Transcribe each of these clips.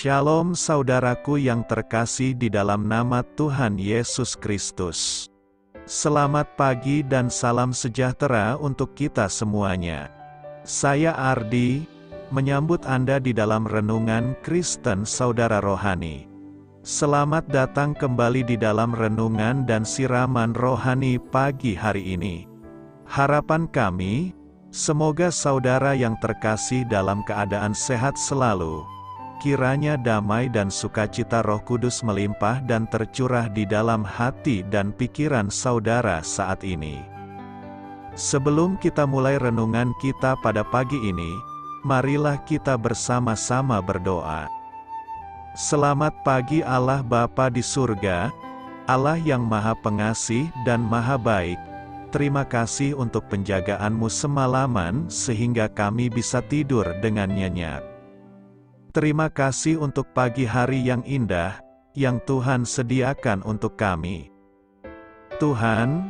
Shalom saudaraku yang terkasih di dalam nama Tuhan Yesus Kristus. Selamat pagi dan salam sejahtera untuk kita semuanya. Saya Ardi, menyambut Anda di dalam renungan Kristen Saudara Rohani. Selamat datang kembali di dalam renungan dan siraman rohani pagi hari ini. Harapan kami, semoga saudara yang terkasih dalam keadaan sehat selalu. Kiranya damai dan sukacita Roh Kudus melimpah dan tercurah di dalam hati dan pikiran saudara saat ini. Sebelum kita mulai renungan kita pada pagi ini, marilah kita bersama-sama berdoa. Selamat pagi Allah Bapa di surga, Allah yang Maha Pengasih dan Maha Baik. Terima kasih untuk penjagaan-Mu semalaman sehingga kami bisa tidur dengan nyenyak. Terima kasih untuk pagi hari yang indah, yang Tuhan sediakan untuk kami. Tuhan,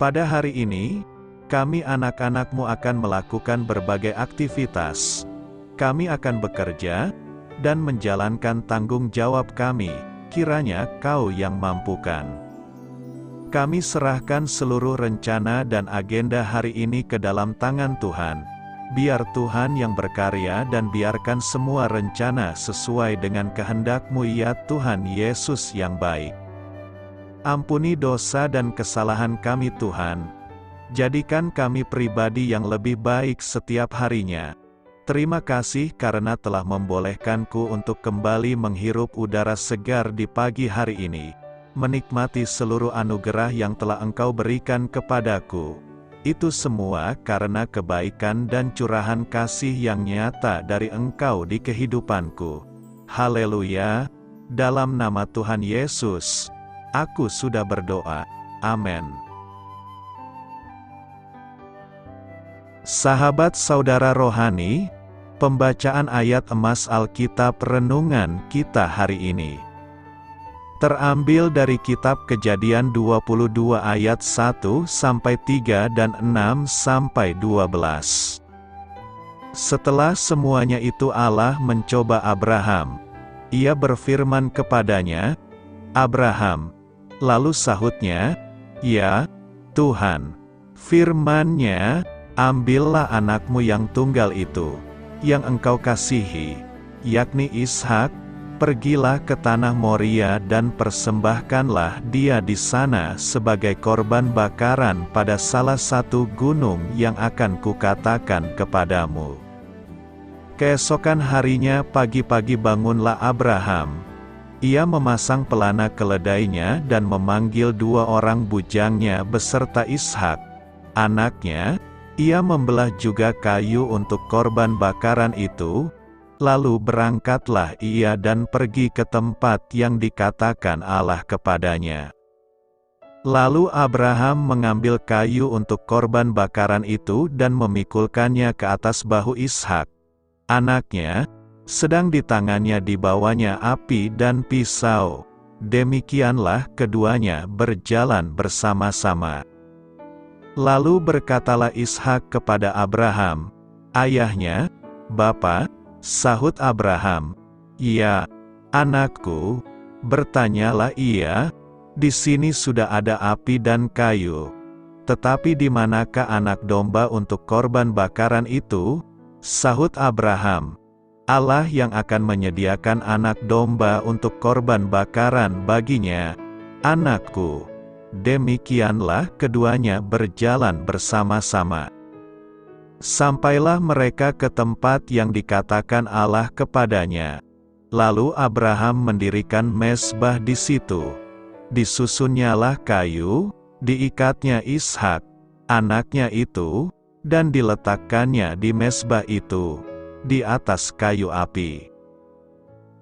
pada hari ini, kami anak-anak-Mu akan melakukan berbagai aktivitas. Kami akan bekerja, dan menjalankan tanggung jawab kami, kiranya Kau yang mampukan. Kami serahkan seluruh rencana dan agenda hari ini ke dalam tangan Tuhan. Biar Tuhan yang berkarya dan biarkan semua rencana sesuai dengan kehendak-Mu ya Tuhan Yesus yang baik. Ampuni dosa dan kesalahan kami Tuhan. Jadikan kami pribadi yang lebih baik setiap harinya. Terima kasih karena telah membolehkanku untuk kembali menghirup udara segar di pagi hari ini. Menikmati seluruh anugerah yang telah Engkau berikan kepadaku. Itu semua karena kebaikan dan curahan kasih yang nyata dari Engkau di kehidupanku. Haleluya! Dalam nama Tuhan Yesus, aku sudah berdoa. Amin. Sahabat saudara rohani, pembacaan ayat emas Alkitab renungan kita hari ini terambil dari kitab Kejadian 22 ayat 1-3 dan 6-12. Setelah semuanya itu Allah mencoba Abraham. Ia berfirman kepadanya, "Abraham." Lalu sahutnya, "Ya, Tuhan." Firman-Nya, "Ambillah anakmu yang tunggal itu, yang engkau kasihi, yakni Ishak, pergilah ke tanah Moria dan persembahkanlah dia di sana sebagai korban bakaran pada salah satu gunung yang akan kukatakan kepadamu." Keesokan harinya pagi-pagi bangunlah Abraham. Ia memasang pelana keledainya dan memanggil 2 orang bujangnya beserta Ishak, anaknya. Ia membelah juga kayu untuk korban bakaran itu. Lalu berangkatlah ia dan pergi ke tempat yang dikatakan Allah kepadanya. Lalu Abraham mengambil kayu untuk korban bakaran itu dan memikulkannya ke atas bahu Ishak, anaknya, sedang di tangannya dibawanya api dan pisau. Demikianlah keduanya berjalan bersama-sama. Lalu berkatalah Ishak kepada Abraham, "Ayahnya, Bapa?" Sahut Abraham, "Ya, anakku." Bertanyalah ia, "Di sini sudah ada api dan kayu. Tetapi di manakah anak domba untuk korban bakaran itu?" Sahut Abraham, "Allah yang akan menyediakan anak domba untuk korban bakaran baginya, anakku." Demikianlah keduanya berjalan bersama-sama. Sampailah mereka ke tempat yang dikatakan Allah kepadanya. Lalu Abraham mendirikan mezbah di situ. Disusunnyalah kayu, diikatnya Ishak, anaknya itu, dan diletakkannya di mezbah itu, di atas kayu api.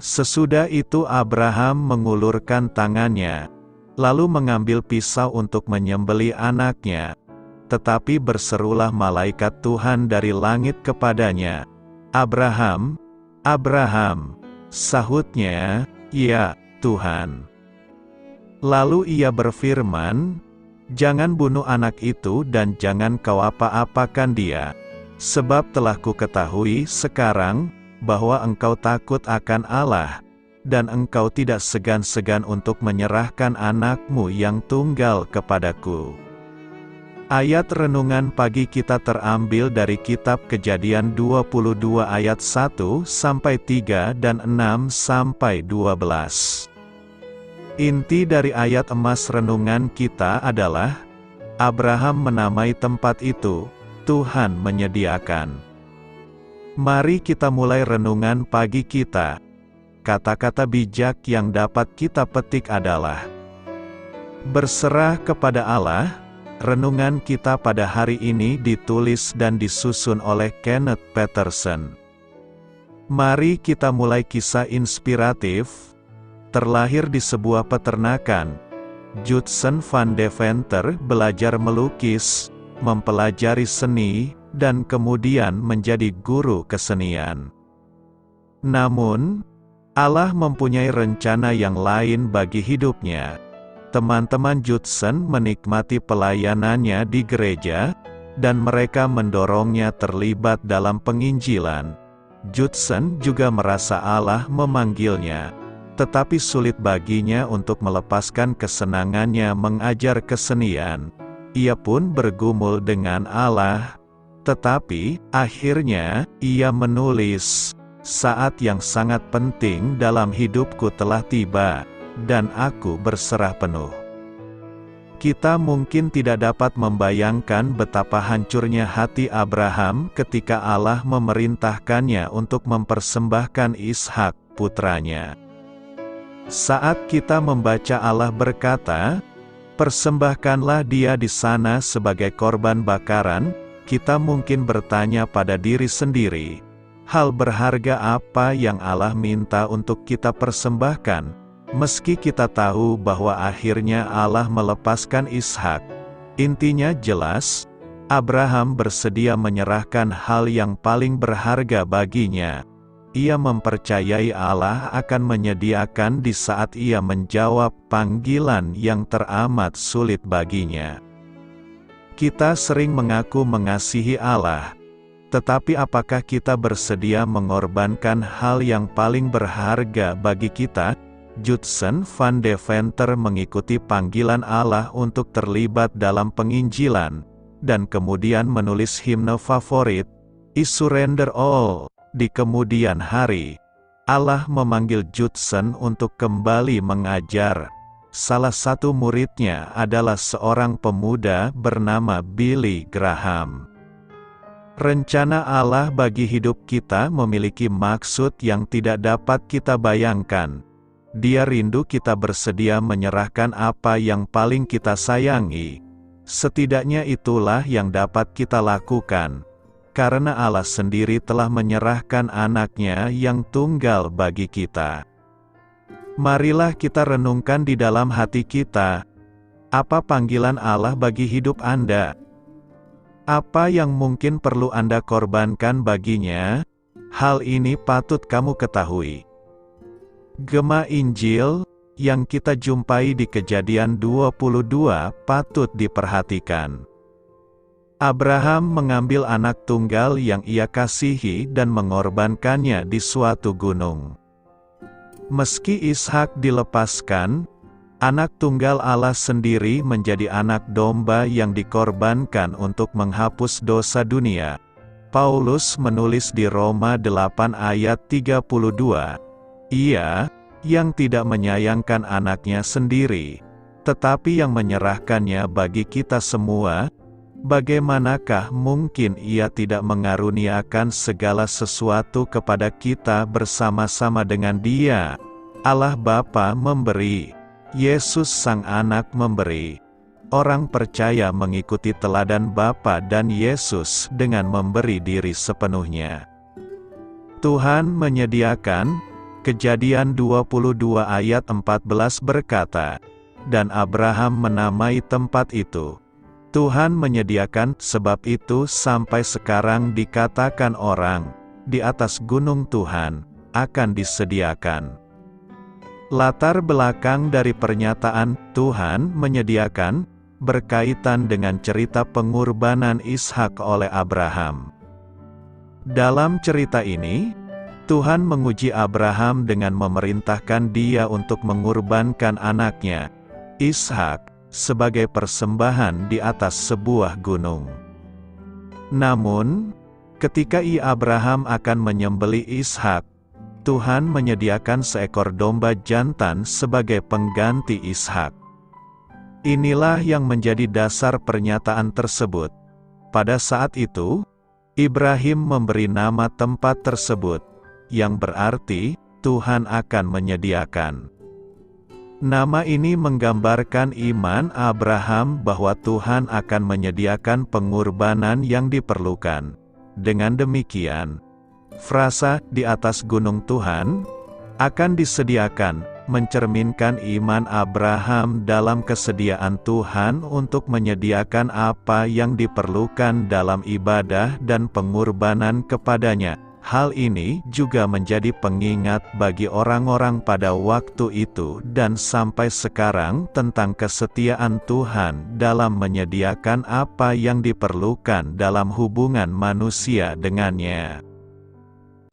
Sesudah itu Abraham mengulurkan tangannya, lalu mengambil pisau untuk menyembelih anaknya. Tetapi berserulah malaikat Tuhan dari langit kepadanya, "Abraham, Abraham." Sahutnya, "Ya, Tuhan." Lalu ia berfirman, "Jangan bunuh anak itu dan jangan kau apa-apakan dia. Sebab telah kuketahui sekarang, bahwa engkau takut akan Allah, dan engkau tidak segan-segan untuk menyerahkan anakmu yang tunggal kepadaku. Ayat renungan pagi kita terambil dari kitab Kejadian 22 ayat 1-3 dan 6-12. Inti dari ayat emas renungan kita adalah, Abraham menamai tempat itu, Tuhan menyediakan. Mari kita mulai renungan pagi kita. Kata-kata bijak yang dapat kita petik adalah, berserah kepada Allah. Renungan kita pada hari ini ditulis dan disusun oleh Kenneth Peterson. Mari kita mulai kisah inspiratif. Terlahir di sebuah peternakan, Judson van Deventer belajar melukis, mempelajari seni, dan kemudian menjadi guru kesenian. Namun, Allah mempunyai rencana yang lain bagi hidupnya. Teman-teman Judson menikmati pelayanannya di gereja, dan mereka mendorongnya terlibat dalam penginjilan. Judson juga merasa Allah memanggilnya, tetapi sulit baginya untuk melepaskan kesenangannya mengajar kesenian. Ia pun bergumul dengan Allah, tetapi akhirnya ia menulis, "Saat yang sangat penting dalam hidupku telah tiba, dan aku berserah penuh." Kita mungkin tidak dapat membayangkan betapa hancurnya hati Abraham ketika Allah memerintahkannya untuk mempersembahkan Ishak, putranya. Saat kita membaca Allah berkata, "Persembahkanlah dia di sana sebagai korban bakaran," kita mungkin bertanya pada diri sendiri, hal berharga apa yang Allah minta untuk kita persembahkan? Meski kita tahu bahwa akhirnya Allah melepaskan Ishak. Intinya jelas, Abraham bersedia menyerahkan hal yang paling berharga baginya. Ia mempercayai Allah akan menyediakan di saat ia menjawab panggilan yang teramat sulit baginya. Kita sering mengaku mengasihi Allah, tetapi apakah kita bersedia mengorbankan hal yang paling berharga bagi kita? Judson van Deventer mengikuti panggilan Allah untuk terlibat dalam penginjilan, dan kemudian menulis himne favorit, "I Surrender All." Di kemudian hari, Allah memanggil Judson untuk kembali mengajar. Salah satu muridnya adalah seorang pemuda bernama Billy Graham. Rencana Allah bagi hidup kita memiliki maksud yang tidak dapat kita bayangkan. Dia rindu kita bersedia menyerahkan apa yang paling kita sayangi. Setidaknya itulah yang dapat kita lakukan, karena Allah sendiri telah menyerahkan anaknya yang tunggal bagi kita. Marilah kita renungkan di dalam hati kita, apa panggilan Allah bagi hidup Anda? Apa yang mungkin perlu Anda korbankan baginya? Hal ini patut kamu ketahui. Gema Injil yang kita jumpai di Kejadian 22 patut diperhatikan. Abraham mengambil anak tunggal yang ia kasihi dan mengorbankannya di suatu gunung. Meski Ishak dilepaskan, anak tunggal Allah sendiri menjadi anak domba yang dikorbankan untuk menghapus dosa dunia. Paulus menulis di Roma 8 ayat 32, "Ia, yang tidak menyayangkan anaknya sendiri, tetapi yang menyerahkannya bagi kita semua, bagaimanakah mungkin ia tidak mengaruniakan segala sesuatu kepada kita bersama-sama dengan Dia?" Allah Bapa memberi, Yesus Sang Anak memberi. Orang percaya mengikuti teladan Bapa dan Yesus dengan memberi diri sepenuhnya. Tuhan menyediakan. Kejadian 22 ayat 14 berkata, "Dan Abraham menamai tempat itu, Tuhan menyediakan." Sebab itu sampai sekarang dikatakan orang, di atas gunung Tuhan, akan disediakan. Latar belakang dari pernyataan Tuhan menyediakan, berkaitan dengan cerita pengorbanan Ishak oleh Abraham. Dalam cerita ini, Tuhan menguji Abraham dengan memerintahkan dia untuk mengorbankan anaknya, Ishak, sebagai persembahan di atas sebuah gunung. Namun, ketika Abraham akan menyembelih Ishak, Tuhan menyediakan seekor domba jantan sebagai pengganti Ishak. Inilah yang menjadi dasar pernyataan tersebut. Pada saat itu, Ibrahim memberi nama tempat tersebut, yang berarti Tuhan akan menyediakan. Nama ini menggambarkan iman Abraham bahwa Tuhan akan menyediakan pengorbanan yang diperlukan. Dengan demikian, frasa "di atas gunung Tuhan" akan disediakan, mencerminkan iman Abraham dalam kesediaan Tuhan untuk menyediakan apa yang diperlukan dalam ibadah dan pengorbanan kepadanya. Hal ini juga menjadi pengingat bagi orang-orang pada waktu itu dan sampai sekarang tentang kesetiaan Tuhan dalam menyediakan apa yang diperlukan dalam hubungan manusia dengannya.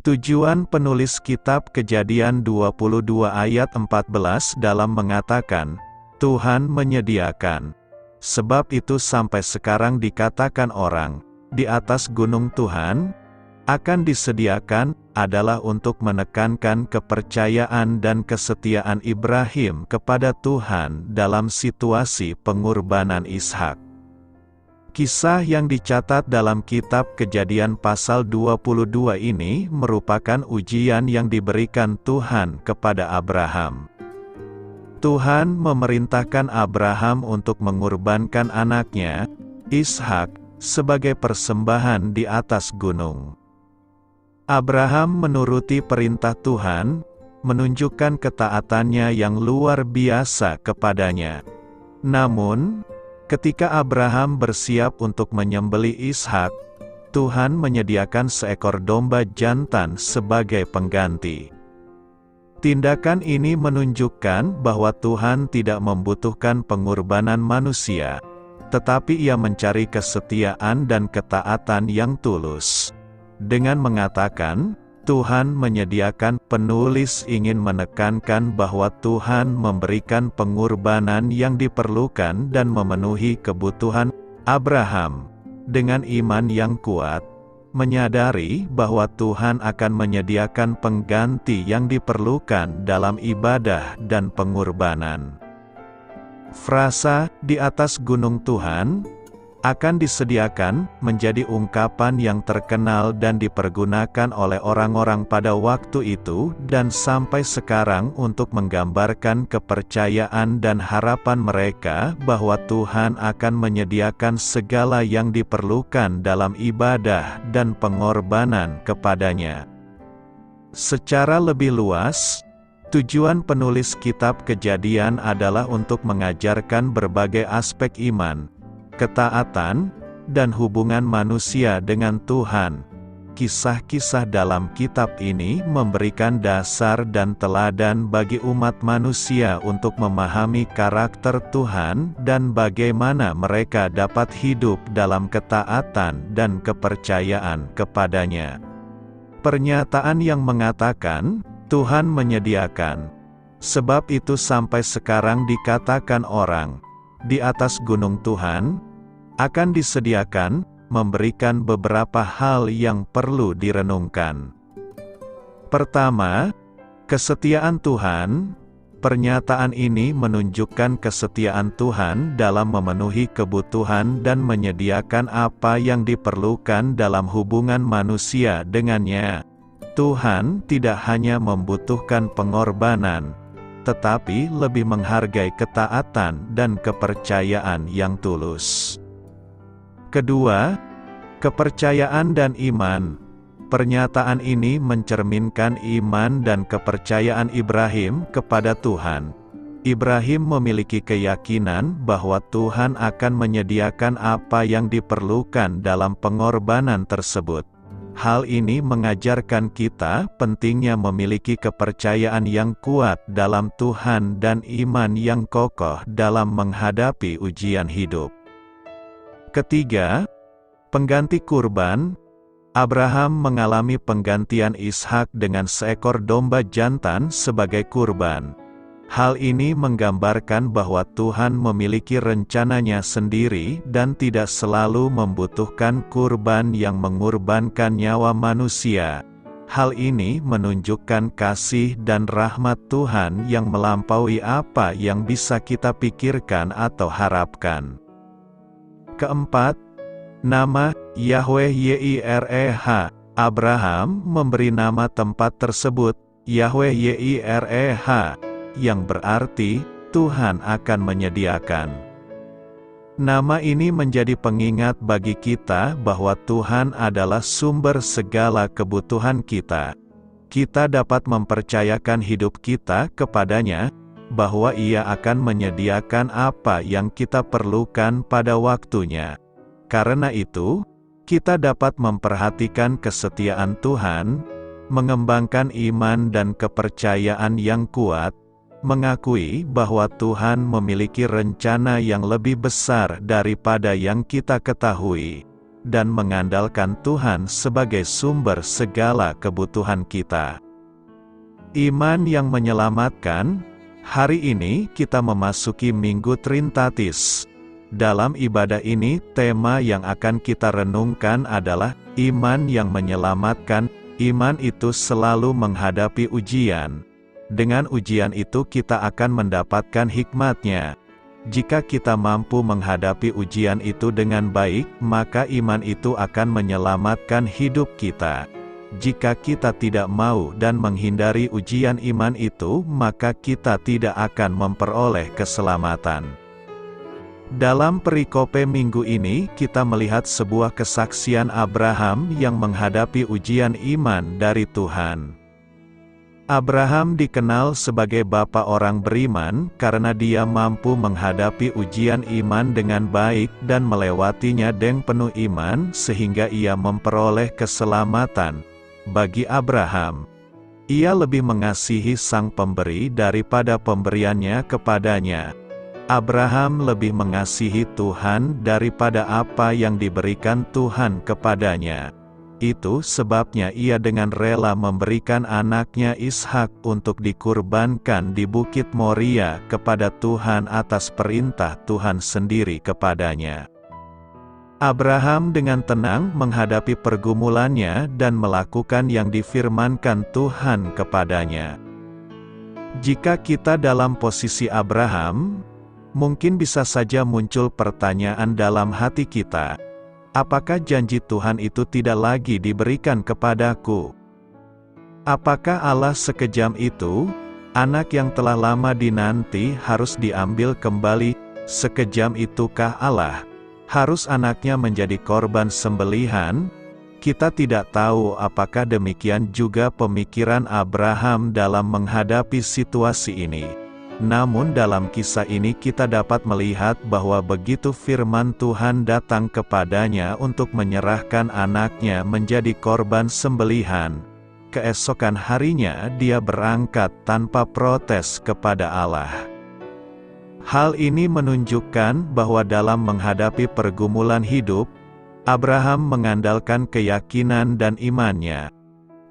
Tujuan penulis kitab Kejadian 22 ayat 14 dalam mengatakan, Tuhan menyediakan. Sebab itu sampai sekarang dikatakan orang, di atas gunung Tuhan, akan disediakan, adalah untuk menekankan kepercayaan dan kesetiaan Ibrahim kepada Tuhan dalam situasi pengorbanan Ishak. Kisah yang dicatat dalam kitab Kejadian pasal 22 ini merupakan ujian yang diberikan Tuhan kepada Abraham. Tuhan memerintahkan Abraham untuk mengorbankan anaknya, Ishak, sebagai persembahan di atas gunung. Abraham menuruti perintah Tuhan, menunjukkan ketaatannya yang luar biasa kepadanya. Namun, ketika Abraham bersiap untuk menyembelih Ishak, Tuhan menyediakan seekor domba jantan sebagai pengganti. Tindakan ini menunjukkan bahwa Tuhan tidak membutuhkan pengorbanan manusia, tetapi Ia mencari kesetiaan dan ketaatan yang tulus. Dengan mengatakan, Tuhan menyediakan, penulis ingin menekankan bahwa Tuhan memberikan pengorbanan yang diperlukan dan memenuhi kebutuhan Abraham. Dengan iman yang kuat, menyadari bahwa Tuhan akan menyediakan pengganti yang diperlukan dalam ibadah dan pengorbanan. Frasa "di atas gunung Tuhan" akan disediakan menjadi ungkapan yang terkenal dan dipergunakan oleh orang-orang pada waktu itu dan sampai sekarang untuk menggambarkan kepercayaan dan harapan mereka bahwa Tuhan akan menyediakan segala yang diperlukan dalam ibadah dan pengorbanan kepadanya. Secara lebih luas, tujuan penulis kitab Kejadian adalah untuk mengajarkan berbagai aspek iman, ketaatan, dan hubungan manusia dengan Tuhan. Kisah-kisah dalam kitab ini memberikan dasar dan teladan bagi umat manusia untuk memahami karakter Tuhan dan bagaimana mereka dapat hidup dalam ketaatan dan kepercayaan kepadanya. Pernyataan yang mengatakan, Tuhan menyediakan. Sebab itu sampai sekarang dikatakan orang, di atas gunung Tuhan, akan disediakan, memberikan beberapa hal yang perlu direnungkan. Pertama, kesetiaan Tuhan. Pernyataan ini menunjukkan kesetiaan Tuhan dalam memenuhi kebutuhan dan menyediakan apa yang diperlukan dalam hubungan manusia dengannya. Tuhan tidak hanya membutuhkan pengorbanan, tetapi lebih menghargai ketaatan dan kepercayaan yang tulus. Kedua, kepercayaan dan iman. Pernyataan ini mencerminkan iman dan kepercayaan Ibrahim kepada Tuhan. Ibrahim memiliki keyakinan bahwa Tuhan akan menyediakan apa yang diperlukan dalam pengorbanan tersebut. Hal ini mengajarkan kita pentingnya memiliki kepercayaan yang kuat dalam Tuhan dan iman yang kokoh dalam menghadapi ujian hidup. Ketiga, pengganti kurban. Abraham mengalami penggantian Ishak dengan seekor domba jantan sebagai kurban. Hal ini menggambarkan bahwa Tuhan memiliki rencananya sendiri dan tidak selalu membutuhkan kurban yang mengorbankan nyawa manusia. Hal ini menunjukkan kasih dan rahmat Tuhan yang melampaui apa yang bisa kita pikirkan atau harapkan. Keempat, nama Yahweh Yireh. Abraham memberi nama tempat tersebut Yahweh Yireh, yang berarti Tuhan akan menyediakan. Nama ini menjadi pengingat bagi kita bahwa Tuhan adalah sumber segala kebutuhan kita. Kita dapat mempercayakan hidup kita kepadanya, bahwa Ia akan menyediakan apa yang kita perlukan pada waktunya. Karena itu, kita dapat memperhatikan kesetiaan Tuhan, mengembangkan iman dan kepercayaan yang kuat, mengakui bahwa Tuhan memiliki rencana yang lebih besar daripada yang kita ketahui, dan mengandalkan Tuhan sebagai sumber segala kebutuhan kita. Iman yang menyelamatkan. Hari ini kita memasuki Minggu Trinitatis. Dalam ibadah ini, tema yang akan kita renungkan adalah iman yang menyelamatkan. Iman itu selalu menghadapi ujian. Dengan ujian itu kita akan mendapatkan hikmatnya. Jika kita mampu menghadapi ujian itu dengan baik, maka iman itu akan menyelamatkan hidup kita. Jika kita tidak mau dan menghindari ujian iman itu, maka kita tidak akan memperoleh keselamatan. Dalam perikope minggu ini, kita melihat sebuah kesaksian Abraham yang menghadapi ujian iman dari Tuhan. Abraham dikenal sebagai bapa orang beriman karena dia mampu menghadapi ujian iman dengan baik dan melewatinya dengan penuh iman sehingga ia memperoleh keselamatan. Bagi Abraham, ia lebih mengasihi sang pemberi daripada pemberiannya kepadanya. Abraham lebih mengasihi Tuhan daripada apa yang diberikan Tuhan kepadanya. Itu sebabnya ia dengan rela memberikan anaknya Ishak untuk dikurbankan di Bukit Moria kepada Tuhan atas perintah Tuhan sendiri kepadanya. Abraham dengan tenang menghadapi pergumulannya dan melakukan yang difirmankan Tuhan kepadanya. Jika kita dalam posisi Abraham, mungkin bisa saja muncul pertanyaan dalam hati kita. Apakah janji Tuhan itu tidak lagi diberikan kepadaku? Apakah Allah sekejam itu? Anak yang telah lama dinanti harus diambil kembali, sekejam itukah Allah? Harus anaknya menjadi korban sembelihan? Kita tidak tahu apakah demikian juga pemikiran Abraham dalam menghadapi situasi ini. Namun dalam kisah ini kita dapat melihat bahwa begitu firman Tuhan datang kepadanya untuk menyerahkan anaknya menjadi korban sembelihan, keesokan harinya dia berangkat tanpa protes kepada Allah. Hal ini menunjukkan bahwa dalam menghadapi pergumulan hidup, Abraham mengandalkan keyakinan dan imannya.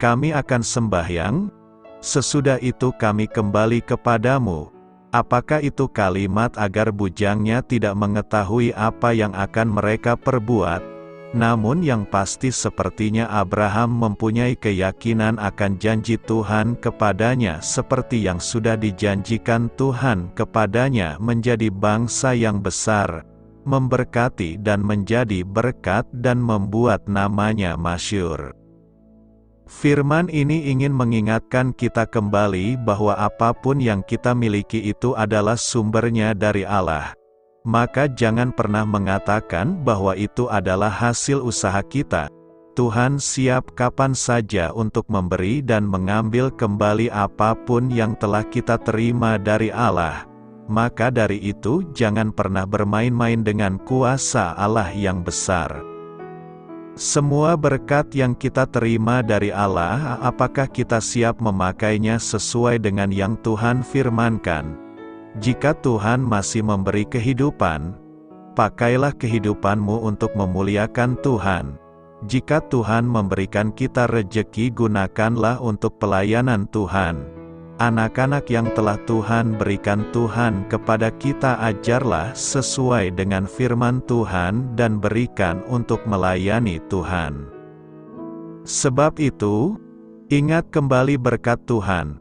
Kami akan sembahyang, sesudah itu kami kembali kepadamu. Apakah itu kalimat agar bujangnya tidak mengetahui apa yang akan mereka perbuat? Namun yang pasti sepertinya Abraham mempunyai keyakinan akan janji Tuhan kepadanya seperti yang sudah dijanjikan Tuhan kepadanya menjadi bangsa yang besar, memberkati dan menjadi berkat dan membuat namanya masyhur. Firman ini ingin mengingatkan kita kembali bahwa apapun yang kita miliki itu adalah sumbernya dari Allah. Maka jangan pernah mengatakan bahwa itu adalah hasil usaha kita. Tuhan siap kapan saja untuk memberi dan mengambil kembali apapun yang telah kita terima dari Allah. Maka dari itu jangan pernah bermain-main dengan kuasa Allah yang besar. Semua berkat yang kita terima dari Allah, apakah kita siap memakainya sesuai dengan yang Tuhan firmankan? Jika Tuhan masih memberi kehidupan, pakailah kehidupanmu untuk memuliakan Tuhan. Jika Tuhan memberikan kita rejeki, gunakanlah untuk pelayanan Tuhan. Anak-anak yang telah Tuhan berikan Tuhan kepada kita, ajarlah sesuai dengan firman Tuhan dan berikan untuk melayani Tuhan. Sebab itu, ingat kembali berkat Tuhan.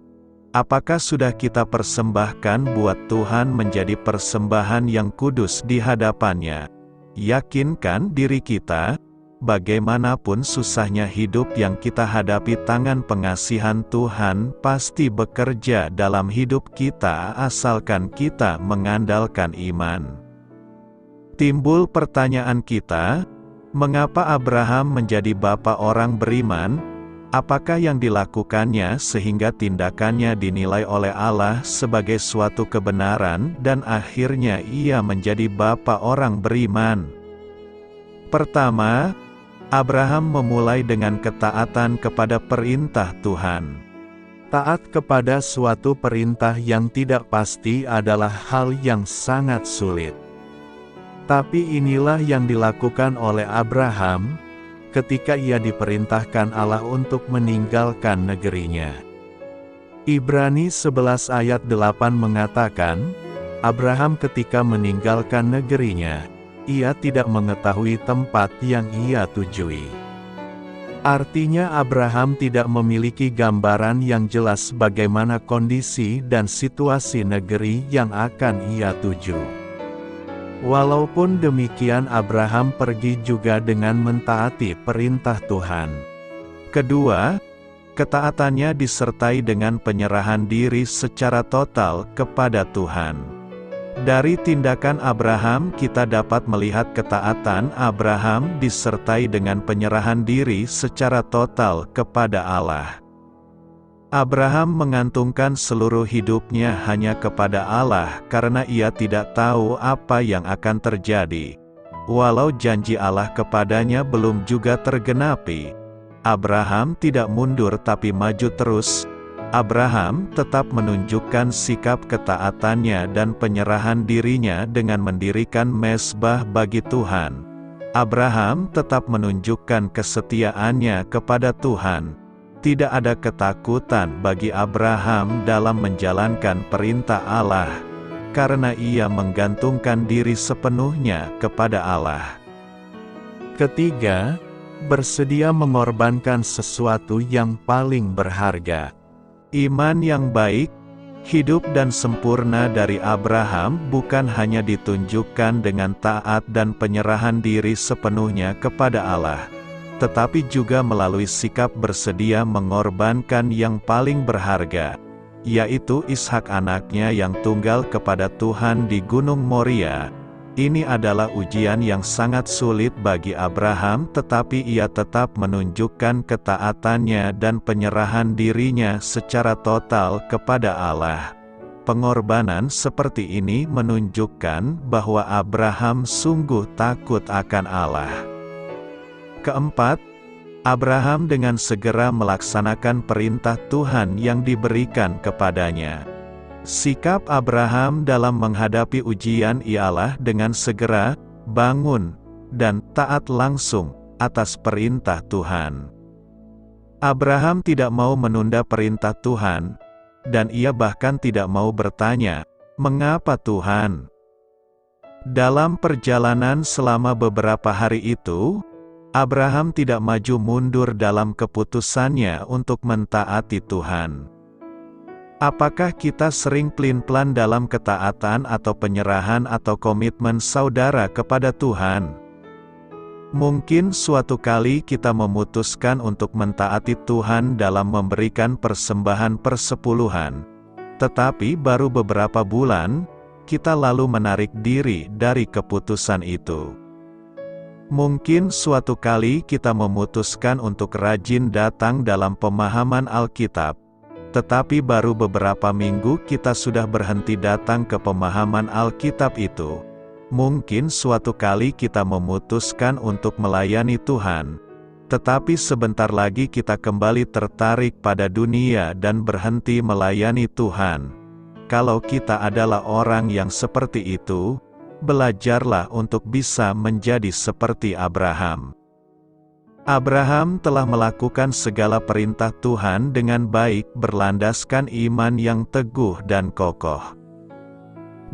Apakah sudah kita persembahkan buat Tuhan menjadi persembahan yang kudus di hadapannya? Yakinkan diri kita, bagaimanapun susahnya hidup yang kita hadapi, tangan pengasihan Tuhan pasti bekerja dalam hidup kita asalkan kita mengandalkan iman. Timbul pertanyaan kita, mengapa Abraham menjadi bapa orang beriman? Apakah yang dilakukannya sehingga tindakannya dinilai oleh Allah sebagai suatu kebenaran dan akhirnya ia menjadi bapa orang beriman? Pertama, Abraham memulai dengan ketaatan kepada perintah Tuhan. Taat kepada suatu perintah yang tidak pasti adalah hal yang sangat sulit. Tapi inilah yang dilakukan oleh Abraham ketika ia diperintahkan Allah untuk meninggalkan negerinya. Ibrani 11 ayat 8 mengatakan, Abraham ketika meninggalkan negerinya, ia tidak mengetahui tempat yang ia tujui. Artinya Abraham tidak memiliki gambaran yang jelas bagaimana kondisi dan situasi negeri yang akan ia tuju. Walaupun demikian, Abraham pergi juga dengan mentaati perintah Tuhan. Kedua, ketaatannya disertai dengan penyerahan diri secara total kepada Tuhan. Dari tindakan Abraham kita dapat melihat ketaatan Abraham disertai dengan penyerahan diri secara total kepada Allah. Abraham mengantungkan seluruh hidupnya hanya kepada Allah karena ia tidak tahu apa yang akan terjadi. Walau janji Allah kepadanya belum juga tergenapi, Abraham tidak mundur tapi maju terus. Abraham tetap menunjukkan sikap ketaatannya dan penyerahan dirinya dengan mendirikan mezbah bagi Tuhan. Abraham tetap menunjukkan kesetiaannya kepada Tuhan. Tidak ada ketakutan bagi Abraham dalam menjalankan perintah Allah, karena ia menggantungkan diri sepenuhnya kepada Allah. Ketiga, bersedia mengorbankan sesuatu yang paling berharga. Iman yang baik, hidup dan sempurna dari Abraham bukan hanya ditunjukkan dengan taat dan penyerahan diri sepenuhnya kepada Allah, tetapi juga melalui sikap bersedia mengorbankan yang paling berharga, yaitu Ishak anaknya yang tunggal kepada Tuhan di Gunung Moria. Ini adalah ujian yang sangat sulit bagi Abraham, tetapi ia tetap menunjukkan ketaatannya dan penyerahan dirinya secara total kepada Allah. Pengorbanan seperti ini menunjukkan bahwa Abraham sungguh takut akan Allah. Keempat, Abraham dengan segera melaksanakan perintah Tuhan yang diberikan kepadanya. Sikap Abraham dalam menghadapi ujian ialah dengan segera bangun dan taat langsung atas perintah Tuhan. Abraham tidak mau menunda perintah Tuhan, dan ia bahkan tidak mau bertanya, "Mengapa Tuhan?" Dalam perjalanan selama beberapa hari itu, Abraham tidak maju mundur dalam keputusannya untuk mentaati Tuhan. Apakah kita sering pelin-pelan dalam ketaatan atau penyerahan atau komitmen saudara kepada Tuhan? Mungkin suatu kali kita memutuskan untuk mentaati Tuhan dalam memberikan persembahan persepuluhan, tetapi baru beberapa bulan, kita lalu menarik diri dari keputusan itu. Mungkin suatu kali kita memutuskan untuk rajin datang dalam pemahaman Alkitab, tetapi baru beberapa minggu kita sudah berhenti datang ke pemahaman Alkitab itu. Mungkin suatu kali kita memutuskan untuk melayani Tuhan, tetapi sebentar lagi kita kembali tertarik pada dunia dan berhenti melayani Tuhan. Kalau kita adalah orang yang seperti itu, belajarlah untuk bisa menjadi seperti Abraham. Abraham telah melakukan segala perintah Tuhan dengan baik berlandaskan iman yang teguh dan kokoh.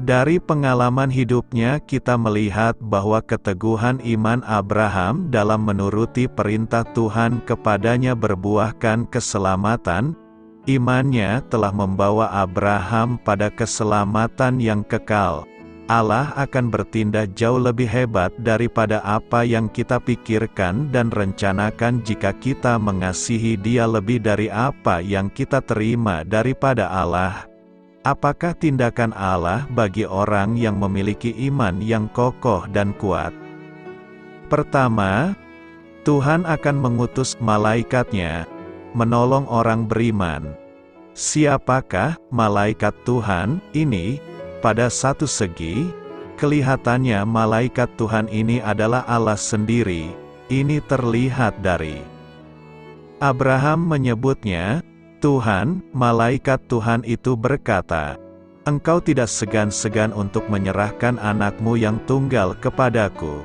Dari pengalaman hidupnya kita melihat bahwa keteguhan iman Abraham dalam menuruti perintah Tuhan kepadanya berbuahkan keselamatan. Imannya telah membawa Abraham pada keselamatan yang kekal. Allah akan bertindak jauh lebih hebat daripada apa yang kita pikirkan dan rencanakan jika kita mengasihi Dia lebih dari apa yang kita terima daripada Allah. Apakah tindakan Allah bagi orang yang memiliki iman yang kokoh dan kuat? Pertama, Tuhan akan mengutus malaikatnya menolong orang beriman. Siapakah malaikat Tuhan ini? Pada satu segi, kelihatannya malaikat Tuhan ini adalah Allah sendiri. Ini terlihat dari Abraham menyebutnya, Tuhan. Malaikat Tuhan itu berkata, Engkau tidak segan-segan untuk menyerahkan anakmu yang tunggal kepadaku.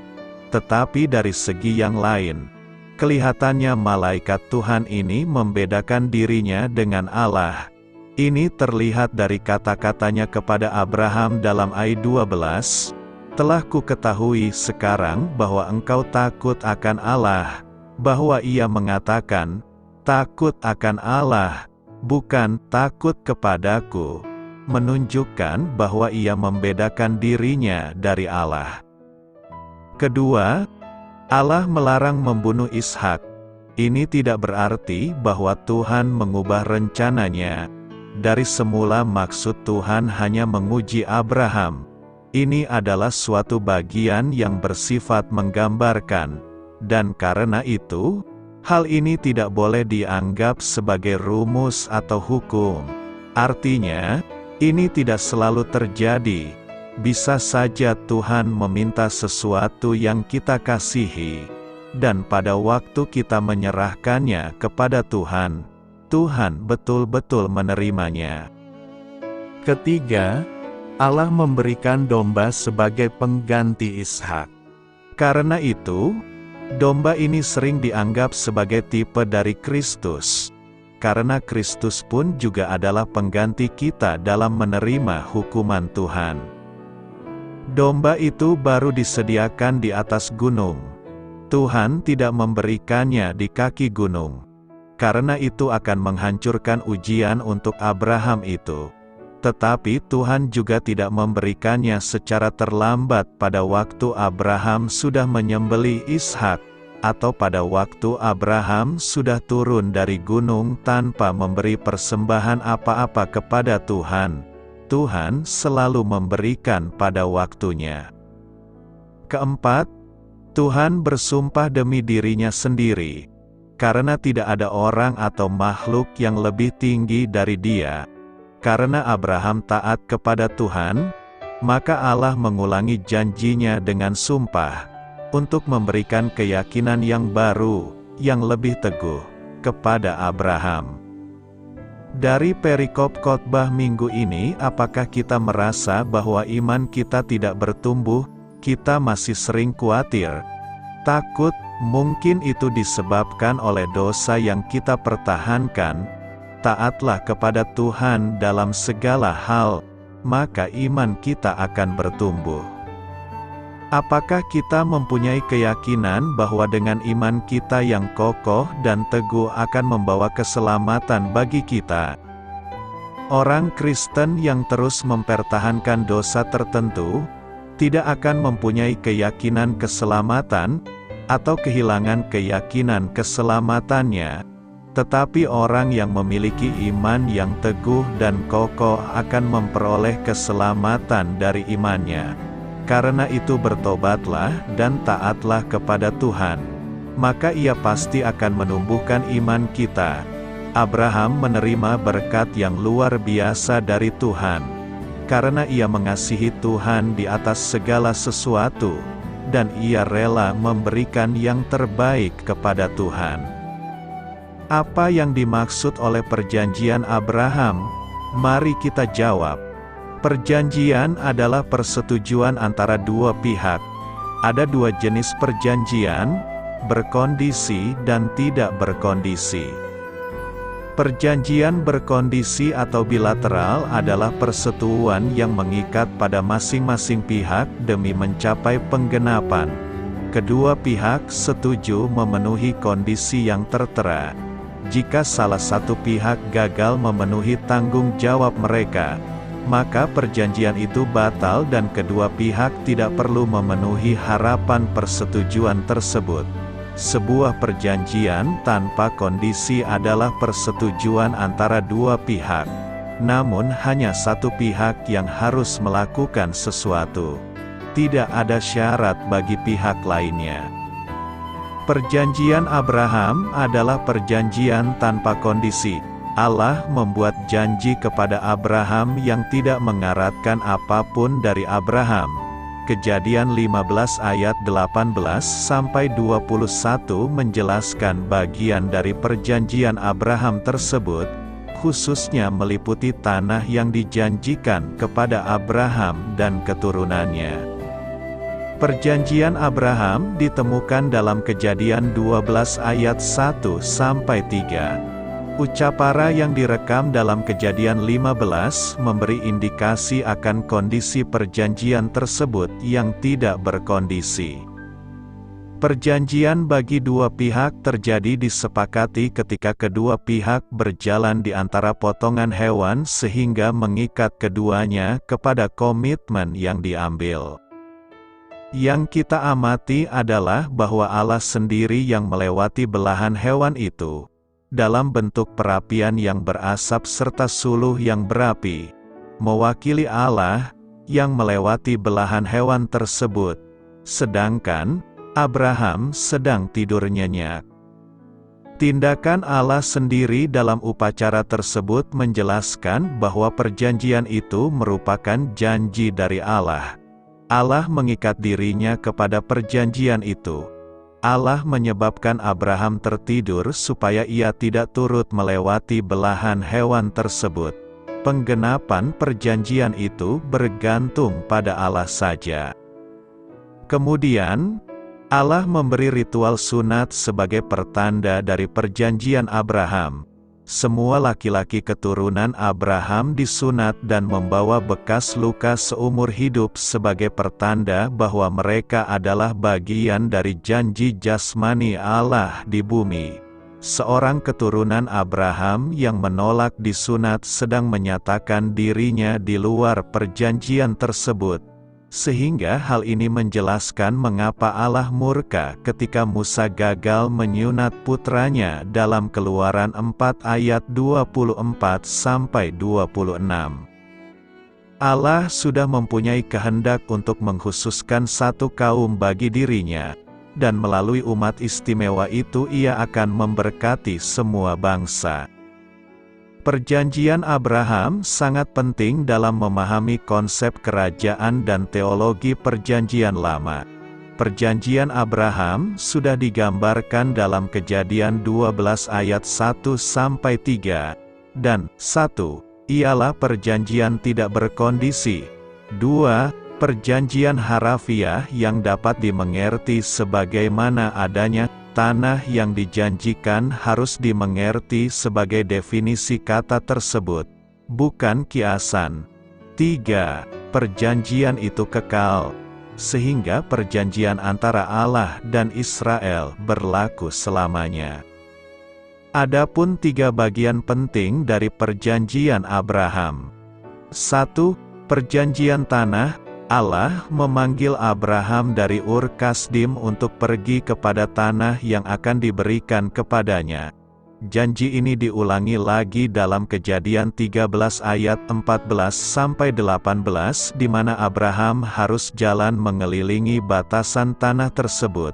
Tetapi dari segi yang lain, kelihatannya malaikat Tuhan ini membedakan dirinya dengan Allah. Ini terlihat dari kata-katanya kepada Abraham dalam ayat 12, Telah ku ketahui sekarang bahwa engkau takut akan Allah, bahwa ia mengatakan, takut akan Allah, bukan takut kepadaku, menunjukkan bahwa ia membedakan dirinya dari Allah. Kedua, Allah melarang membunuh Ishak. Ini tidak berarti bahwa Tuhan mengubah rencananya. Dari semula maksud Tuhan hanya menguji Abraham. Ini adalah suatu bagian yang bersifat menggambarkan, dan karena itu, hal ini tidak boleh dianggap sebagai rumus atau hukum. Artinya, ini tidak selalu terjadi. Bisa saja Tuhan meminta sesuatu yang kita kasihi, dan pada waktu kita menyerahkannya kepada Tuhan, Tuhan betul-betul menerimanya. Ketiga, Allah memberikan domba sebagai pengganti Ishak. Karena itu, domba ini sering dianggap sebagai tipe dari Kristus. Karena Kristus pun juga adalah pengganti kita dalam menerima hukuman Tuhan. Domba itu baru disediakan di atas gunung. Tuhan tidak memberikannya di kaki gunung. Karena itu akan menghancurkan ujian untuk Abraham itu. Tetapi Tuhan juga tidak memberikannya secara terlambat pada waktu Abraham sudah menyembelih Ishak, atau pada waktu Abraham sudah turun dari gunung tanpa memberi persembahan apa-apa kepada Tuhan. Tuhan selalu memberikan pada waktunya. Keempat, Tuhan bersumpah demi dirinya sendiri. Karena tidak ada orang atau makhluk yang lebih tinggi dari Dia. Karena Abraham taat kepada Tuhan, maka Allah mengulangi janjinya dengan sumpah, untuk memberikan keyakinan yang baru, yang lebih teguh, kepada Abraham. Dari perikop khotbah minggu ini, apakah kita merasa bahwa iman kita tidak bertumbuh? Kita masih sering khawatir, takut. Mungkin itu disebabkan oleh dosa yang kita pertahankan. Taatlah kepada Tuhan dalam segala hal, maka iman kita akan bertumbuh. Apakah kita mempunyai keyakinan bahwa dengan iman kita yang kokoh dan teguh akan membawa keselamatan bagi kita? Orang Kristen yang terus mempertahankan dosa tertentu, tidak akan mempunyai keyakinan keselamatan, atau kehilangan keyakinan keselamatannya, tetapi orang yang memiliki iman yang teguh dan kokoh akan memperoleh keselamatan dari imannya. Karena itu bertobatlah dan taatlah kepada Tuhan, maka Ia pasti akan menumbuhkan iman kita. Abraham menerima berkat yang luar biasa dari Tuhan, karena ia mengasihi Tuhan di atas segala sesuatu, dan ia rela memberikan yang terbaik kepada Tuhan. Apa yang dimaksud oleh perjanjian Abraham? Mari kita jawab. Perjanjian adalah persetujuan antara dua pihak. Ada dua jenis perjanjian, berkondisi dan tidak berkondisi. Perjanjian berkondisi atau bilateral adalah persetujuan yang mengikat pada masing-masing pihak demi mencapai penggenapan. Kedua pihak setuju memenuhi kondisi yang tertera. Jika salah satu pihak gagal memenuhi tanggung jawab mereka, maka perjanjian itu batal dan kedua pihak tidak perlu memenuhi harapan persetujuan tersebut. Sebuah perjanjian tanpa kondisi adalah persetujuan antara dua pihak. Namun hanya satu pihak yang harus melakukan sesuatu. Tidak ada syarat bagi pihak lainnya. Perjanjian Abraham adalah perjanjian tanpa kondisi. Allah membuat janji kepada Abraham yang tidak mengaratkan apapun dari Abraham. Kejadian 15 ayat 18-21 menjelaskan bagian dari perjanjian Abraham tersebut, khususnya meliputi tanah yang dijanjikan kepada Abraham dan keturunannya. Perjanjian Abraham ditemukan dalam Kejadian 12 ayat 1-3. Ucapara yang direkam dalam Kejadian 15 memberi indikasi akan kondisi perjanjian tersebut yang tidak berkondisi. Perjanjian bagi dua pihak terjadi disepakati ketika kedua pihak berjalan di antara potongan hewan sehingga mengikat keduanya kepada komitmen yang diambil. Yang kita amati adalah bahwa Allah sendiri yang melewati belahan hewan itu, dalam bentuk perapian yang berasap serta suluh yang berapi, mewakili Allah, yang melewati belahan hewan tersebut, sedangkan Abraham sedang tidur nyenyak. Tindakan Allah sendiri dalam upacara tersebut menjelaskan bahwa perjanjian itu merupakan janji dari Allah. Allah mengikat dirinya kepada perjanjian itu. Allah menyebabkan Abraham tertidur supaya ia tidak turut melewati belahan hewan tersebut. Penggenapan perjanjian itu bergantung pada Allah saja. Kemudian, Allah memberi ritual sunat sebagai pertanda dari perjanjian Abraham. Semua laki-laki keturunan Abraham disunat dan membawa bekas luka seumur hidup sebagai pertanda bahwa mereka adalah bagian dari janji jasmani Allah di bumi. Seorang keturunan Abraham yang menolak disunat sedang menyatakan dirinya di luar perjanjian tersebut. Sehingga hal ini menjelaskan mengapa Allah murka ketika Musa gagal menyunat putranya dalam Keluaran 4 ayat 24-26. Allah sudah mempunyai kehendak untuk mengkhususkan satu kaum bagi dirinya, dan melalui umat istimewa itu ia akan memberkati semua bangsa. Perjanjian Abraham sangat penting dalam memahami konsep kerajaan dan teologi Perjanjian Lama. Perjanjian Abraham sudah digambarkan dalam Kejadian 12 ayat 1-3, dan 1. Ialah perjanjian tidak berkondisi. 2. Perjanjian harafiah yang dapat dimengerti sebagaimana adanya tanah yang dijanjikan harus dimengerti sebagai definisi kata tersebut, bukan kiasan. 3. Perjanjian itu kekal, sehingga perjanjian antara Allah dan Israel berlaku selamanya. Adapun 3 bagian penting dari perjanjian Abraham. 1. Perjanjian tanah. Allah memanggil Abraham dari Ur Kasdim untuk pergi kepada tanah yang akan diberikan kepadanya. Janji ini diulangi lagi dalam Kejadian 13 ayat 14-18 di mana Abraham harus jalan mengelilingi batasan tanah tersebut.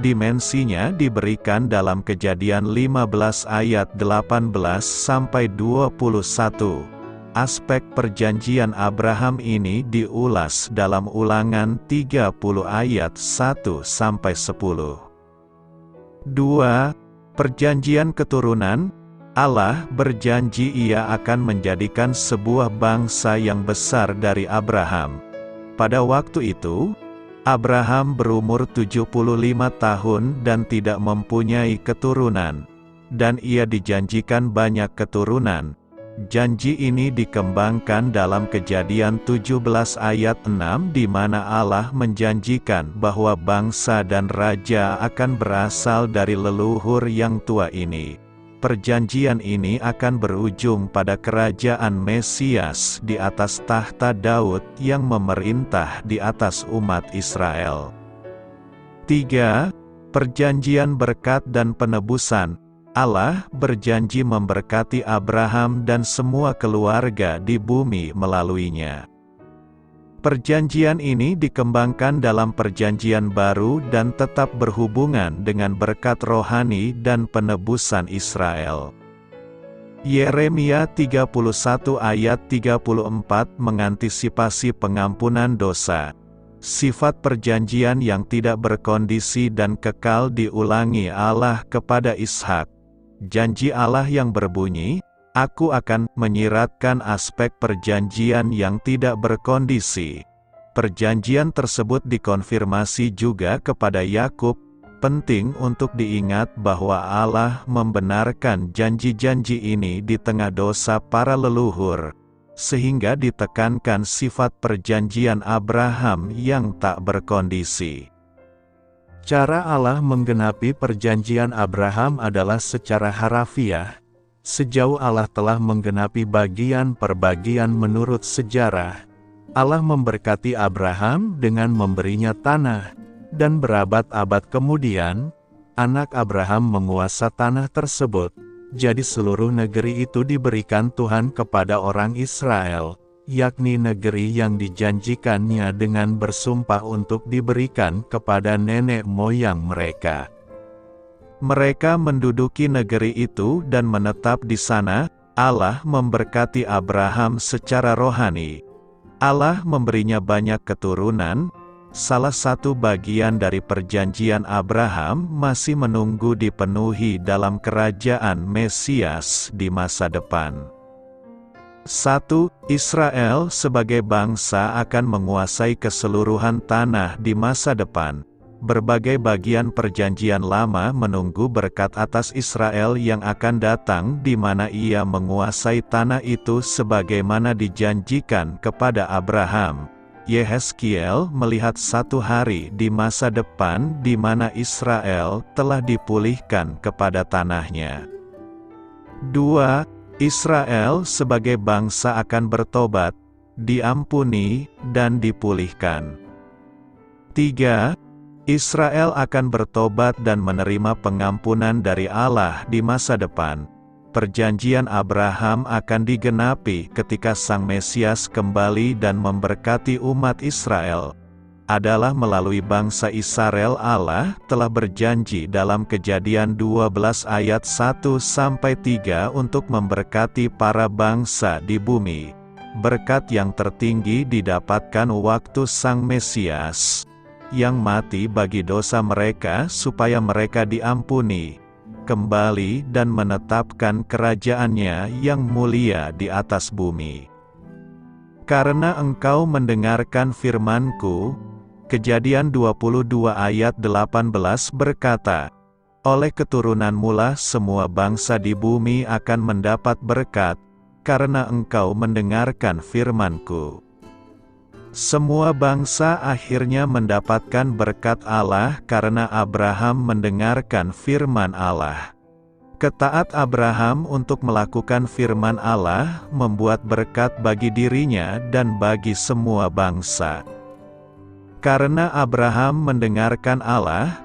Dimensinya diberikan dalam Kejadian 15 ayat 18-21. Aspek perjanjian Abraham ini diulas dalam Ulangan 30 ayat 1-10. 2. Perjanjian keturunan. Allah berjanji ia akan menjadikan sebuah bangsa yang besar dari Abraham. Pada waktu itu, Abraham berumur 75 tahun dan tidak mempunyai keturunan, dan ia dijanjikan banyak keturunan. Janji ini dikembangkan dalam Kejadian 17 ayat 6 di mana Allah menjanjikan bahwa bangsa dan raja akan berasal dari leluhur yang tua ini. Perjanjian ini akan berujung pada kerajaan Mesias di atas tahta Daud yang memerintah di atas umat Israel. 3. Perjanjian berkat dan penebusan. Allah berjanji memberkati Abraham dan semua keluarga di bumi melaluinya. Perjanjian ini dikembangkan dalam Perjanjian Baru dan tetap berhubungan dengan berkat rohani dan penebusan Israel. Yeremia 31 ayat 34 mengantisipasi pengampunan dosa. Sifat perjanjian yang tidak berkondisi dan kekal diulangi Allah kepada Ishak. Janji Allah yang berbunyi, "Aku akan menyiratkan aspek perjanjian yang tidak berkondisi." Perjanjian tersebut dikonfirmasi juga kepada Yakub. Penting untuk diingat bahwa Allah membenarkan janji-janji ini di tengah dosa para leluhur, sehingga ditekankan sifat perjanjian Abraham yang tak berkondisi. Cara Allah menggenapi perjanjian Abraham adalah secara harafiah. Sejauh Allah telah menggenapi bagian per bagian menurut sejarah, Allah memberkati Abraham dengan memberinya tanah, dan berabad-abad kemudian, anak Abraham menguasai tanah tersebut. Jadi seluruh negeri itu diberikan Tuhan kepada orang Israel, yakni negeri yang dijanjikannya dengan bersumpah untuk diberikan kepada nenek moyang mereka. Mereka menduduki negeri itu dan menetap di sana. Allah memberkati Abraham secara rohani. Allah memberinya banyak keturunan. Salah satu bagian dari perjanjian Abraham masih menunggu dipenuhi dalam kerajaan Mesias di masa depan. 1. Israel sebagai bangsa akan menguasai keseluruhan tanah di masa depan. Berbagai bagian perjanjian lama menunggu berkat atas Israel yang akan datang di mana ia menguasai tanah itu sebagaimana dijanjikan kepada Abraham. Yehezkiel melihat satu hari di masa depan di mana Israel telah dipulihkan kepada tanahnya. 2. Israel sebagai bangsa akan bertobat, diampuni, dan dipulihkan. 3. Israel akan bertobat dan menerima pengampunan dari Allah di masa depan. Perjanjian Abraham akan digenapi ketika Sang Mesias kembali dan memberkati umat Israel. Adalah melalui bangsa Israel Allah telah berjanji dalam Kejadian 12 ayat 1-3 untuk memberkati para bangsa di bumi. Berkat yang tertinggi didapatkan waktu Sang Mesias, yang mati bagi dosa mereka supaya mereka diampuni, kembali dan menetapkan kerajaannya yang mulia di atas bumi. Karena engkau mendengarkan firman-Ku, Kejadian 22 ayat 18 berkata, oleh keturunanmu lah semua bangsa di bumi akan mendapat berkat, karena engkau mendengarkan firman-Ku. Semua bangsa akhirnya mendapatkan berkat Allah karena Abraham mendengarkan firman Allah. Ketaat Abraham untuk melakukan firman Allah membuat berkat bagi dirinya dan bagi semua bangsa. Karena Abraham mendengarkan Allah,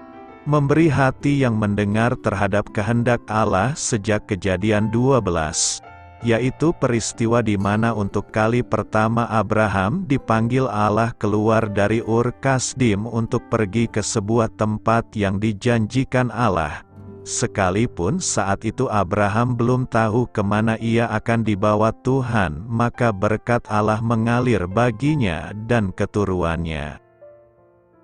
memberi hati yang mendengar terhadap kehendak Allah sejak Kejadian 12, yaitu peristiwa di mana untuk kali pertama Abraham dipanggil Allah keluar dari Ur Kasdim untuk pergi ke sebuah tempat yang dijanjikan Allah. Sekalipun saat itu Abraham belum tahu kemana ia akan dibawa Tuhan, maka berkat Allah mengalir baginya dan keturunannya.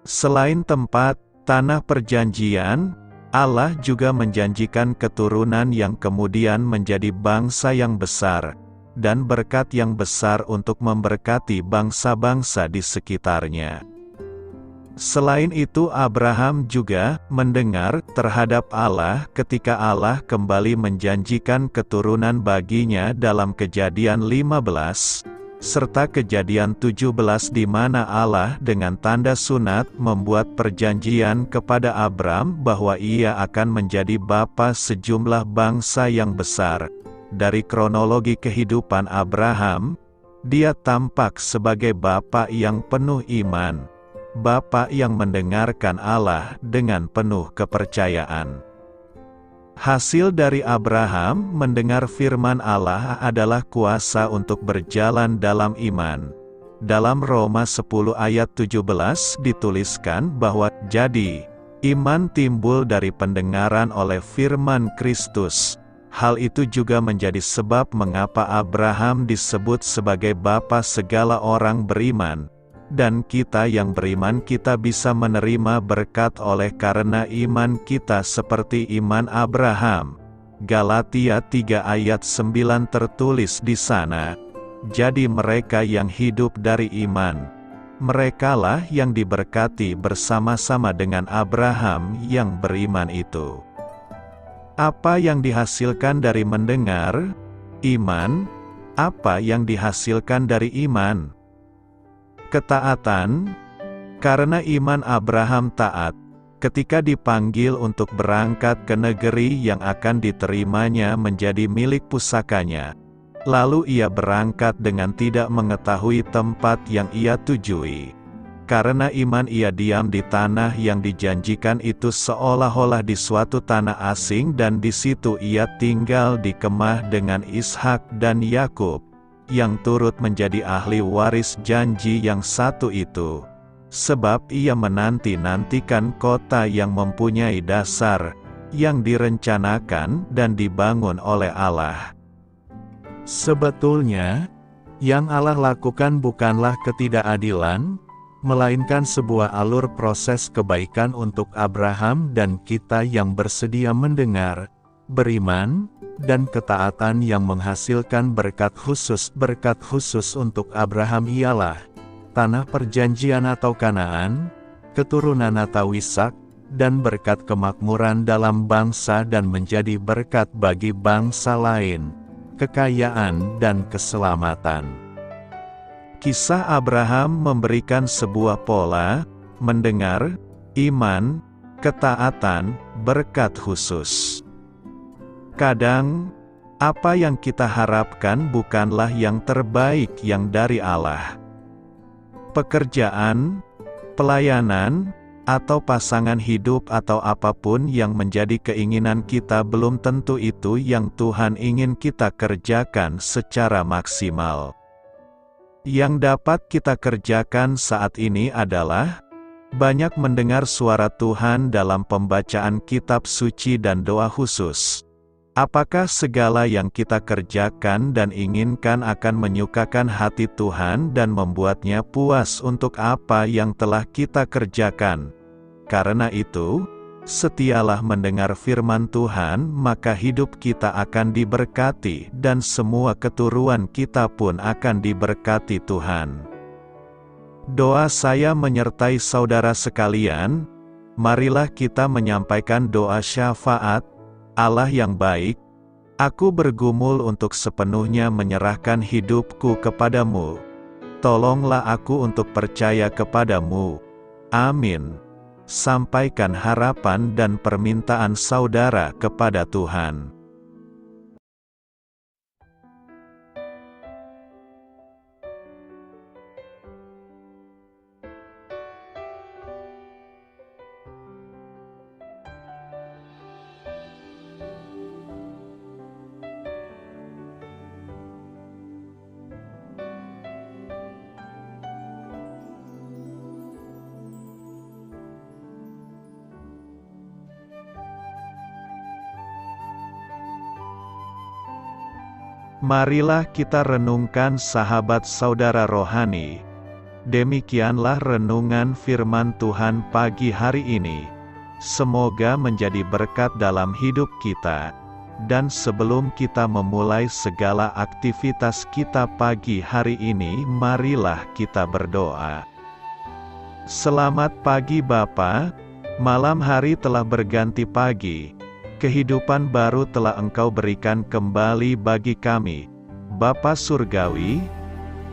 Selain tempat, tanah perjanjian, Allah juga menjanjikan keturunan yang kemudian menjadi bangsa yang besar, dan berkat yang besar untuk memberkati bangsa-bangsa di sekitarnya. Selain itu Abraham juga mendengar terhadap Allah ketika Allah kembali menjanjikan keturunan baginya dalam Kejadian 15, serta Kejadian 17 di mana Allah dengan tanda sunat membuat perjanjian kepada Abram bahwa ia akan menjadi bapa sejumlah bangsa yang besar. Dari kronologi kehidupan Abraham, dia tampak sebagai bapa yang penuh iman. Bapa yang mendengarkan Allah dengan penuh kepercayaan. Hasil dari Abraham mendengar firman Allah adalah kuasa untuk berjalan dalam iman. Dalam Roma 10 ayat 17 dituliskan bahwa, jadi, iman timbul dari pendengaran oleh firman Kristus. Hal itu juga menjadi sebab mengapa Abraham disebut sebagai bapa segala orang beriman. Dan kita yang beriman kita bisa menerima berkat oleh karena iman kita seperti iman Abraham. Galatia 3 ayat 9 tertulis di sana. Jadi mereka yang hidup dari iman, merekalah yang diberkati bersama-sama dengan Abraham yang beriman itu. Apa yang dihasilkan dari mendengar? Iman. Apa yang dihasilkan dari iman? Ketaatan. Karena iman Abraham taat, ketika dipanggil untuk berangkat ke negeri yang akan diterimanya menjadi milik pusakanya. Lalu ia berangkat dengan tidak mengetahui tempat yang ia tujui. Karena iman ia diam di tanah yang dijanjikan itu seolah-olah di suatu tanah asing dan di situ ia tinggal di kemah dengan Ishak dan Yakub, yang turut menjadi ahli waris janji yang satu itu. Sebab ia menanti-nantikan kota yang mempunyai dasar, yang direncanakan dan dibangun oleh Allah. Sebetulnya, yang Allah lakukan bukanlah ketidakadilan, melainkan sebuah alur proses kebaikan untuk Abraham dan kita yang bersedia mendengar, beriman, dan ketaatan yang menghasilkan berkat khusus. Berkat khusus untuk Abraham ialah tanah perjanjian atau Kanaan, keturunan atau Ishak, dan berkat kemakmuran dalam bangsa dan menjadi berkat bagi bangsa lain, kekayaan dan keselamatan. Kisah Abraham memberikan sebuah pola, mendengar, iman, ketaatan, berkat khusus. Kadang, apa yang kita harapkan bukanlah yang terbaik yang dari Allah. Pekerjaan, pelayanan, atau pasangan hidup atau apapun yang menjadi keinginan kita belum tentu itu yang Tuhan ingin kita kerjakan secara maksimal. Yang dapat kita kerjakan saat ini adalah banyak mendengar suara Tuhan dalam pembacaan kitab suci dan doa khusus. Apakah segala yang kita kerjakan dan inginkan akan menyukakan hati Tuhan dan membuatnya puas untuk apa yang telah kita kerjakan? Karena itu, setialah mendengar firman Tuhan, maka hidup kita akan diberkati dan semua keturunan kita pun akan diberkati Tuhan. Doa saya menyertai saudara sekalian. Marilah kita menyampaikan doa syafaat. Allah yang baik, aku bergumul untuk sepenuhnya menyerahkan hidupku kepadamu. Tolonglah aku untuk percaya kepadamu. Amin. Sampaikan harapan dan permintaan saudara kepada Tuhan. Marilah kita renungkan sahabat saudara rohani. Demikianlah renungan firman Tuhan pagi hari ini. Semoga menjadi berkat dalam hidup kita. Dan sebelum kita memulai segala aktivitas kita pagi hari ini, marilah kita berdoa. Selamat pagi Bapa, malam hari telah berganti pagi, kehidupan baru telah Engkau berikan kembali bagi kami. Bapa Surgawi,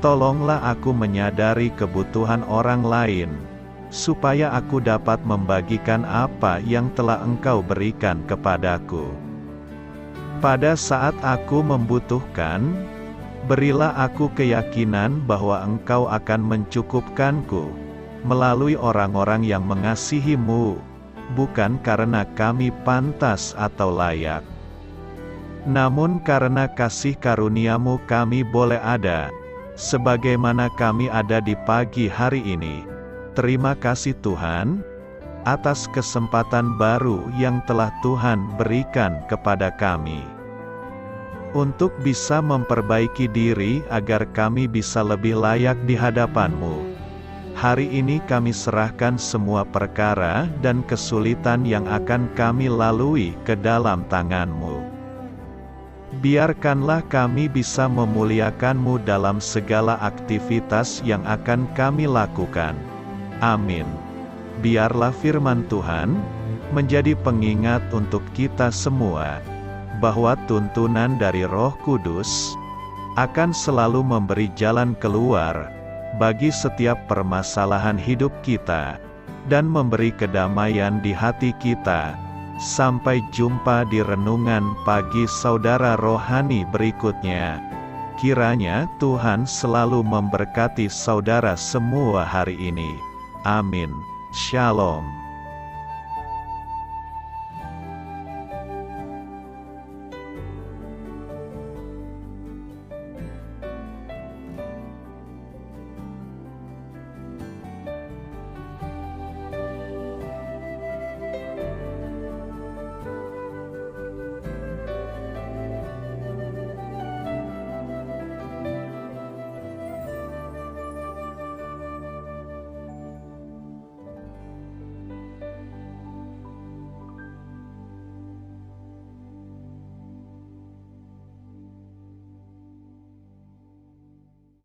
tolonglah aku menyadari kebutuhan orang lain, supaya aku dapat membagikan apa yang telah Engkau berikan kepadaku. Pada saat aku membutuhkan, berilah aku keyakinan bahwa Engkau akan mencukupkanku, melalui orang-orang yang mengasihi-Mu, bukan karena kami pantas atau layak, namun karena kasih karunia-Mu kami boleh ada, sebagaimana kami ada di pagi hari ini. Terima kasih Tuhan, atas kesempatan baru yang telah Tuhan berikan kepada kami, untuk bisa memperbaiki diri agar kami bisa lebih layak di hadapan-Mu. Hari ini kami serahkan semua perkara dan kesulitan yang akan kami lalui ke dalam tangan-Mu. Biarkanlah kami bisa memuliakan-Mu dalam segala aktivitas yang akan kami lakukan. Amin. Biarlah firman Tuhan menjadi pengingat untuk kita semua, bahwa tuntunan dari Roh Kudus akan selalu memberi jalan keluar bagi setiap permasalahan hidup kita, dan memberi kedamaian di hati kita. Sampai jumpa di renungan pagi saudara rohani berikutnya. Kiranya Tuhan selalu memberkati saudara semua hari ini. Amin. Shalom.